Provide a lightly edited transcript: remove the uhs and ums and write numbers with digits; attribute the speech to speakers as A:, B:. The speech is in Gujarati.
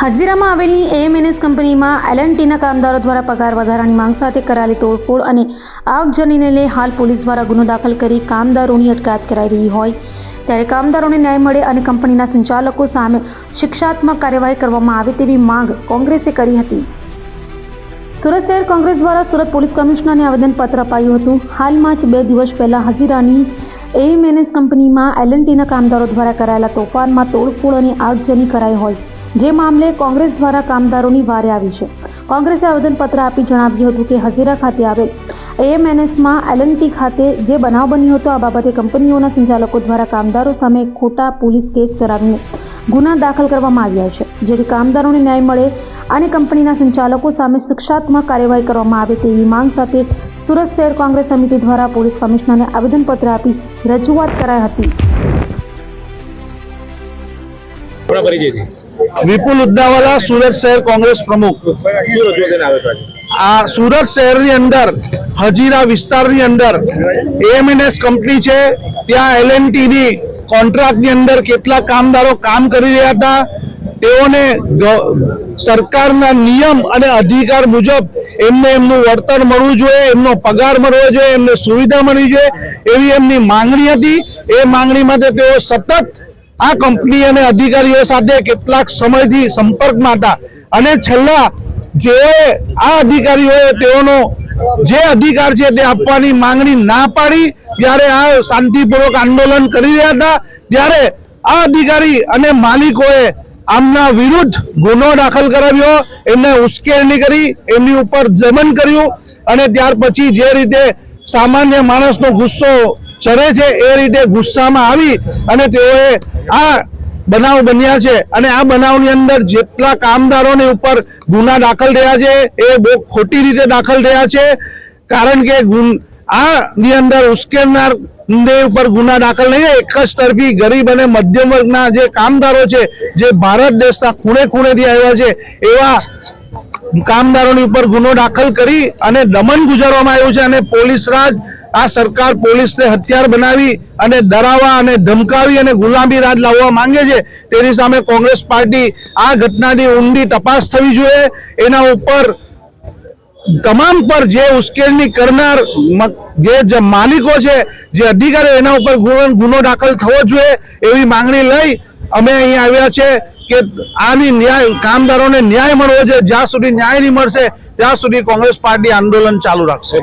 A: હજીરામાં આવેલી એએમએનએસ કંપનીમાં એલએનટીના કામદારો દ્વારા પગાર વધારાની માંગ સાથે કરાયેલી તોડફોડ અને આગજનીને લઈ હાલ પોલીસ દ્વારા ગુનો દાખલ કરી કામદારોની અટકાયત કરાઈ રહી હોય ત્યારે કામદારોને ન્યાય મળે અને કંપનીના સંચાલકો સામે શિક્ષાત્મક કાર્યવાહી કરવામાં આવે તેવી માંગ કોંગ્રેસે કરી હતી। સુરત શહેર કોંગ્રેસ દ્વારા સુરત પોલીસ કમિશનરને આવેદનપત્ર અપાયું હતું। હાલમાં જ 2 દિવસ પહેલા હજીરાની એએમએનએસ કંપનીમાં એલએનટીના કામદારો દ્વારા કરાયેલા તોફાનમાં તોડફોડ અને આગજની કરાઈ હોય જે મામલે કોંગ્રેસ દ્વારા કામદારોની વારે આવી છે। કોંગ્રેસે આવેદનપત્ર આપી જણાવ્યું હતું કે હજીરા ખાતે આવેલ એએમએનએસમાં એલએનટી ખાતે જે બનાવ બન્યો હતો આ બાબતે કંપનીઓના સંચાલકો દ્વારા કામદારો સામે ખોટા પોલીસ કેસ કરાવીને ગુના દાખલ કરવામાં આવ્યા છે, જેથી કામદારોને ન્યાય મળે અને કંપનીના સંચાલકો સામે શિક્ષાત્મક કાર્યવાહી કરવામાં આવે તેવી માંગ સાથે સુરત શહેર કોંગ્રેસ સમિતિ દ્વારા પોલીસ કમિશનરને આવેદનપત્ર આપી રજૂઆત કરાઈ હતી।
B: विपुल उद्दावाला सूरत शहर कांग्रेस प्रमुख। आ सूरत शहर ની અંદર હજીરા વિસ્તારની અંદર એએમએનએસ કંપની છે, ત્યાં એલએનટી ની કોન્ટ્રાક્ટ ની અંદર કેટલા કામદારો કામ કરી રહ્યા હતા, તેઓને સરકારના નિયમ અને અધિકાર મુજબ એમને એમનું વળતર મળવું જોઈએ, એમનો પગાર મળવો જોઈએ, એમને સુવિધા મળવી જોઈએ એવી એમની માંગણી હતી। એ માંગણી માટે તેઓ સતત આ કંપની અને અધિકારીઓ સાથે કેટલાક સમયથી સંપર્કમાં હતા અને છેલ્લા જે આ અધિકારીઓએ તેઓનો જે અધિકાર છે તે આપવાની માંગણી ના પાડી ત્યારે આ શાંતિપૂર્વક આંદોલન કરી રહ્યા હતા ત્યારે આ અધિકારી અને માલિકોએ આમના વિરુદ્ધ ગુનો દાખલ કરાવ્યો, એમને ઉશ્કેરણી કરી, એમની ઉપર દમન કર્યું અને ત્યાર પછી જે રીતે સામાન્ય માણસનો ગુસ્સો ચરે છે એ રીતે ગુસ્સામાં આવી અને તેઓએ આ બનાવ બન્યા છે અને આ બનાવની અંદર જેટલા કામદારોની ઉપર ગુના દાખલ થયા છે એ બહુ ખોટી રીતે દાખલ થયા છે, કારણ કે આ ની અંદર ઉશ્કેરનાર ઉપર ગુના દાખલ નહીં, એક જ તરફી ગરીબ અને મધ્યમ વર્ગના જે કામદારો છે જે ભારત દેશના ખૂણે ખૂણેથી આવ્યા છે એવા કામદારોની ઉપર ગુનો દાખલ કરી અને દમન ગુજારવામાં આવ્યું છે અને પોલીસ રાજ આ સરકાર પોલીસને હથિયાર બનાવી અને ડરાવવા અને ધમકાવી અને ગુલામી રાજ લાવવા માંગે છે। તેની સામે કોંગ્રેસ પાર્ટી આ ઘટનાની ઊંડી તપાસ થવી જોઈએ, એના ઉપર તમામ પર જે ઉશ્કેરણી કરનાર જે માલિકો છે, જે અધિકારીઓ એના ઉપર ગુનો દાખલ થવો જોઈએ એવી માંગણી લઈ અમે અહીં આવ્યા છે કે આની ન્યાય કામદારોને ન્યાય મળવો જોઈએ। જ્યાં સુધી ન્યાય નહીં મળશે ત્યાં સુધી કોંગ્રેસ પાર્ટી આંદોલન ચાલુ રાખશે।